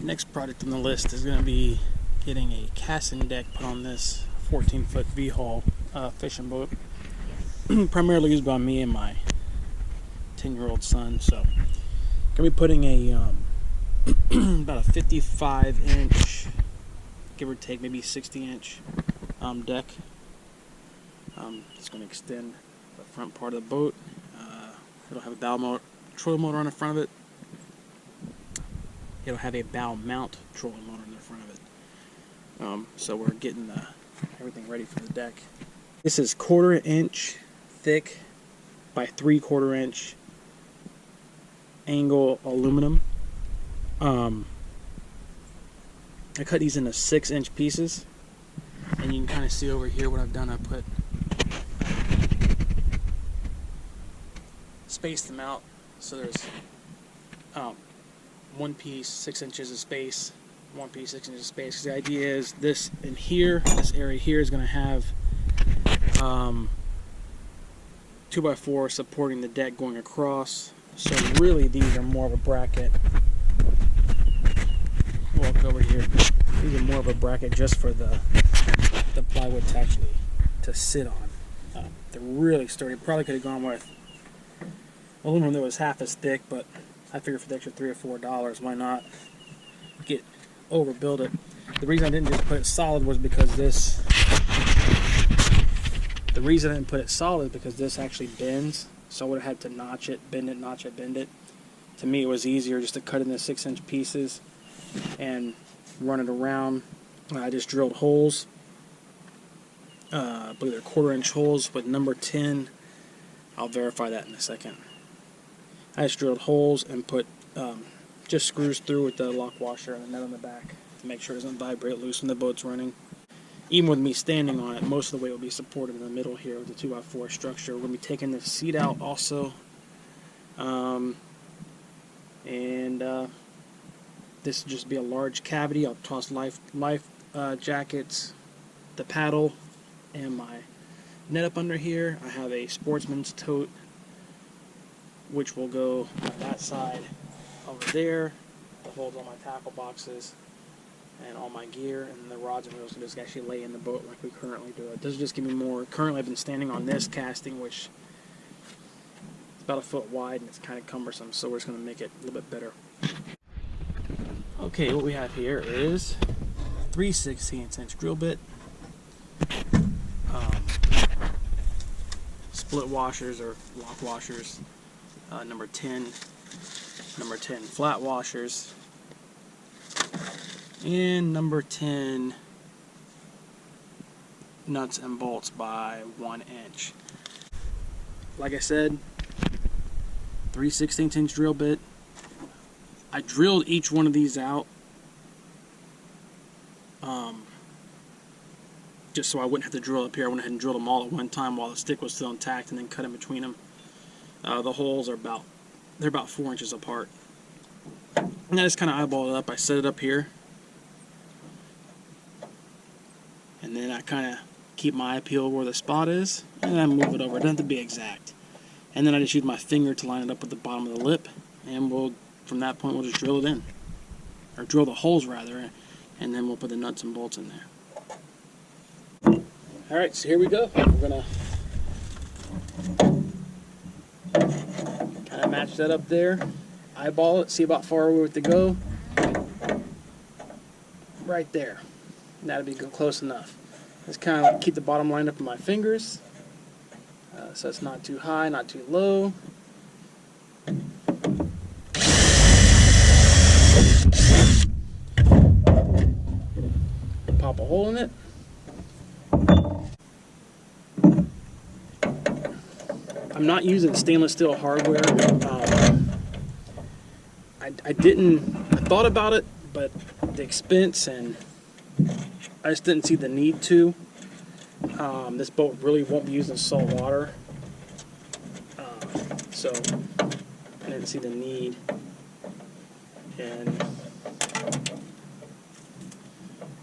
Next project on the list is going to be getting a casting deck put on this 14-foot V Hull fishing boat, primarily used by me and my 10-year-old son. So, going to be putting a about a 55-inch, give or take, maybe 60-inch deck. It's going to extend the front part of the boat. It'll have a bow motor, trolling motor on the front of it. It'll have a bow mount trolling motor in the front of it. So we're getting everything ready for the deck. This is 1/4 inch thick by 3/4 inch angle aluminum. I cut these into 6-inch pieces, and you can kind of see over here what I've done. I put spaced them out so there's one piece 6 inches of space, one piece 6 inches of space. 'Cause the idea is this in here, this area here is going to have 2x4 supporting the deck going across. So really these are more of a bracket. Walk over here. These are more of a bracket just for the plywood to sit on. They're really sturdy. Probably could have gone with aluminum that was half as thick, but I figured for the extra $3 or $4, why not overbuild it? The reason I didn't just put it solid was because this. The reason I didn't put it solid is because this actually bends, so I would have had to notch it, bend it, notch it, bend it. To me, it was easier just to cut it into 6-inch pieces and run it around. I just drilled holes. I believe they're 1/4 inch holes with number 10. I'll verify that in a second. I just drilled holes and put just screws through with the lock washer and the nut on the back to make sure it doesn't vibrate loose when the boat's running. Even with me standing on it, most of the weight will be supported in the middle here with the 2x4 structure. We're going to be taking the seat out also. This will just be a large cavity. I'll toss life jackets, the paddle, and my net up under here. I have a sportsman's tote, which will go on that side over there. The holds all my tackle boxes and all my gear, and the rods and reels can just actually lay in the boat like we currently do it. This will just give me more. Currently I've been standing on this casting, which is about 1 foot wide, and it's kind of cumbersome, so we're just going to make it a little bit better. Okay, what we have here is 3 16-inch drill bit, split washers or lock washers, number 10 flat washers, and number 10 nuts and bolts by 1 inch. Like I said, 3 16-inch drill bit. I drilled each one of these out just so I wouldn't have to drill up here. I went ahead and drilled them all at one time while the stick was still intact, and then cut in between them. The holes are about 4 inches apart. And I just kind of eyeballed it up. I set it up here, and then I kind of keep my eye peeled where the spot is, and then I move it over. It doesn't have to be exact. And then I just use my finger to line it up with the bottom of the lip, and from that point we'll just drill it in, or drill the holes rather, and then we'll put the nuts and bolts in there. Alright, so here we go. We're gonna kind of match that up there, eyeball it, see about far we have to go. Right there. That'll be good, close enough. Just kind of keep the bottom lined up with my fingers, so it's not too high, not too low. Pop a hole in it. I'm not using stainless steel hardware. I thought about it, but the expense, and I just didn't see the need to. This boat really won't be using salt water, so I didn't see the need in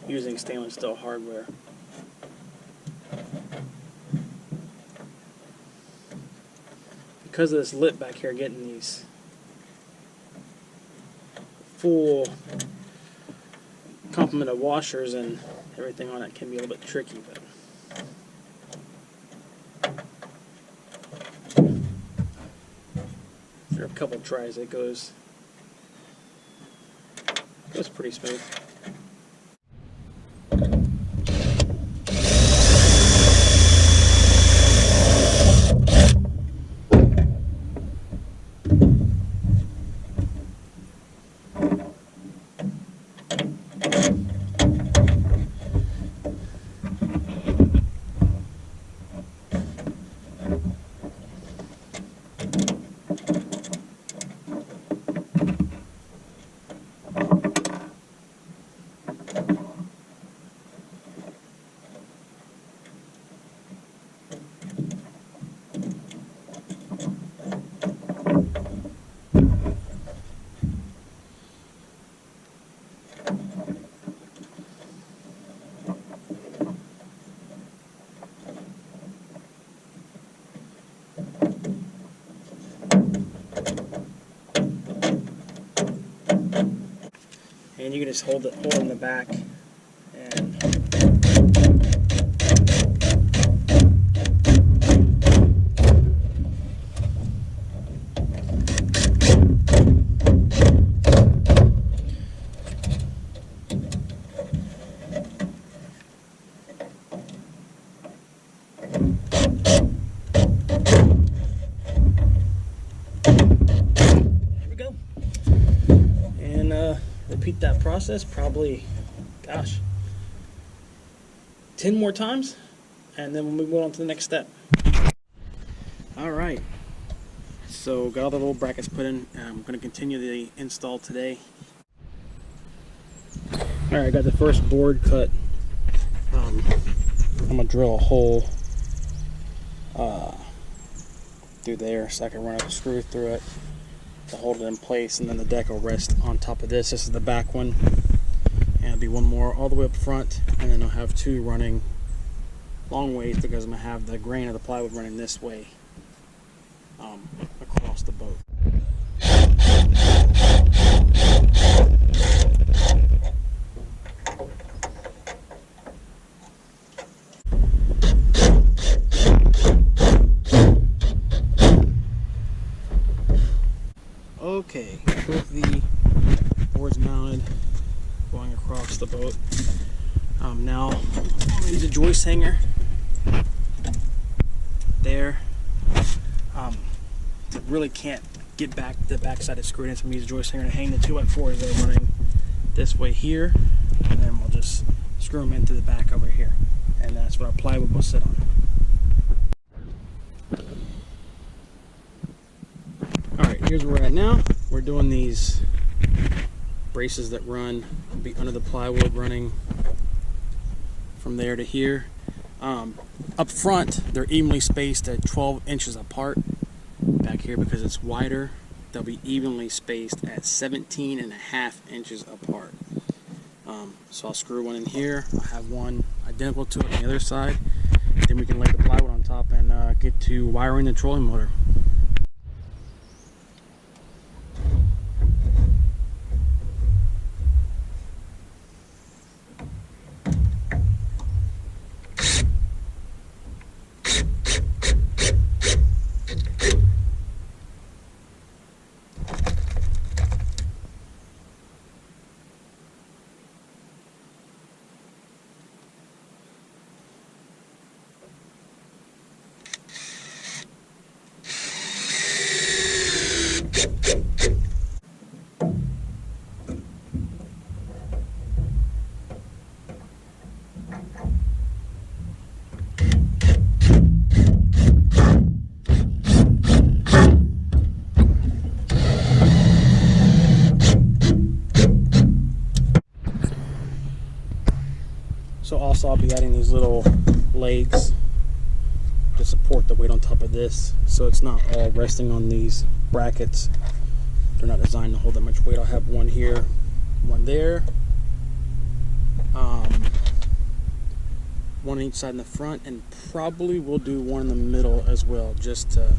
using stainless steel hardware. Because of this lip back here, getting these full complement of washers and everything on it can be a little bit tricky, but after a couple tries it goes pretty smooth. And you can just hold it in the back and there we go. And repeat that process probably, gosh, 10 more times, and then we'll move on to the next step. Alright, so got all the little brackets put in. I'm going to continue the install today. Alright, I got the first board cut. I'm going to drill a hole through there so I can run a screw through it to hold it in place, and then the deck will rest on top of this. This is the back one, and it'll be one more all the way up front, and then I'll have two running long ways because I'm going to have the grain of the plywood running this way across the boat. Okay, both the boards mounted, going across the boat. Now I'm going to use a joist hanger there. Really can't get back the backside is screwed in, so I'm going to use a joist hanger to hang the 2x4s that are running this way here, and then we'll just screw them into the back over here, and that's what our plywood will sit on. Alright, here's where we're at now. We're doing these braces that run, be under the plywood, running from there to here. Up front, they're evenly spaced at 12 inches apart. Back here, because it's wider, they'll be evenly spaced at 17.5 inches apart. So I'll screw one in here. I'll have one identical to it on the other side. Then we can lay the plywood on top and get to wiring the trolling motor. So also I'll be adding these little legs to support the weight on top of this, so it's not all resting on these brackets. They're not designed to hold that much weight. I'll have one here, one there, one on each side in the front, and probably we'll do one in the middle as well, just to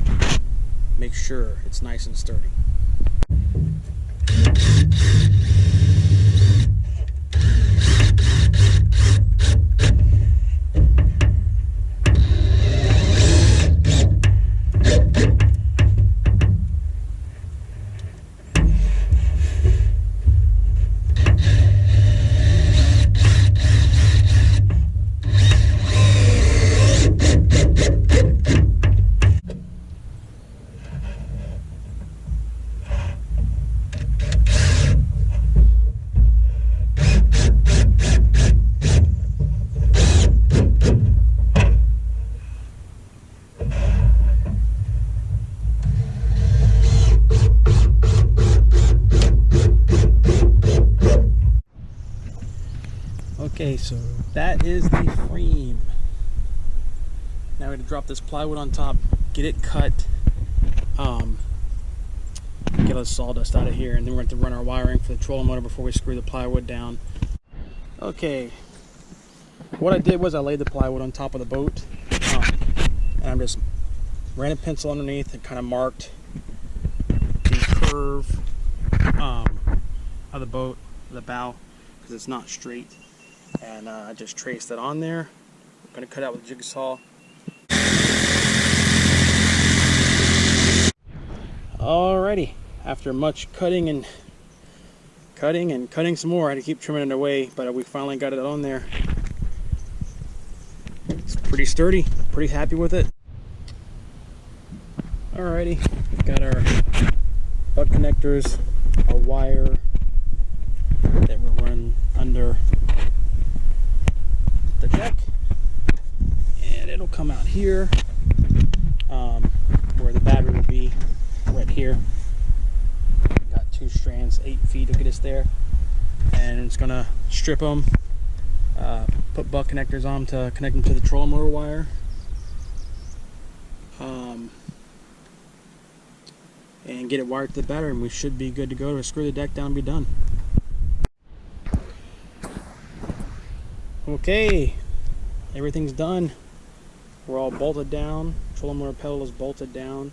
make sure it's nice and sturdy. Okay, so that is the frame. Now we're going to drop this plywood on top, get it cut, get the sawdust out of here, and then we're going to run our wiring for the trolling motor before we screw the plywood down. Okay, what I did was I laid the plywood on top of the boat, and I'm just ran a pencil underneath and kind of marked the curve of the boat, the bow, because it's not straight, and I just traced it on there. I'm going to cut out with a jigsaw. Alrighty, after much cutting and cutting some more, I had to keep trimming it away, but we finally got it on there. It's pretty sturdy, pretty happy with it. Alrighty, got our butt connectors, our wire that we're running under the deck, and it'll come out here where the battery will be, right here. Got 2 strands, 8 feet to get us there, and it's gonna strip them, put butt connectors on to connect them to the trolling motor wire, and get it wired to the battery, and we should be good to go to screw the deck down and be done. Okay, everything's done. We're all bolted down. Trolling motor pedal is bolted down,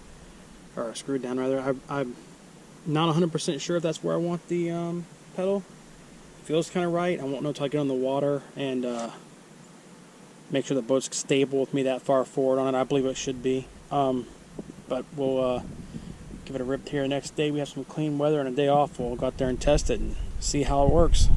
or screwed down rather. I'm not 100% sure if that's where I want the pedal. Feels kind of right. I won't know until I get on the water and make sure the boat's stable with me that far forward on it. I believe it should be. But we'll give it a rip here next day. We have some clean weather and a day off. We'll go out there and test it and see how it works.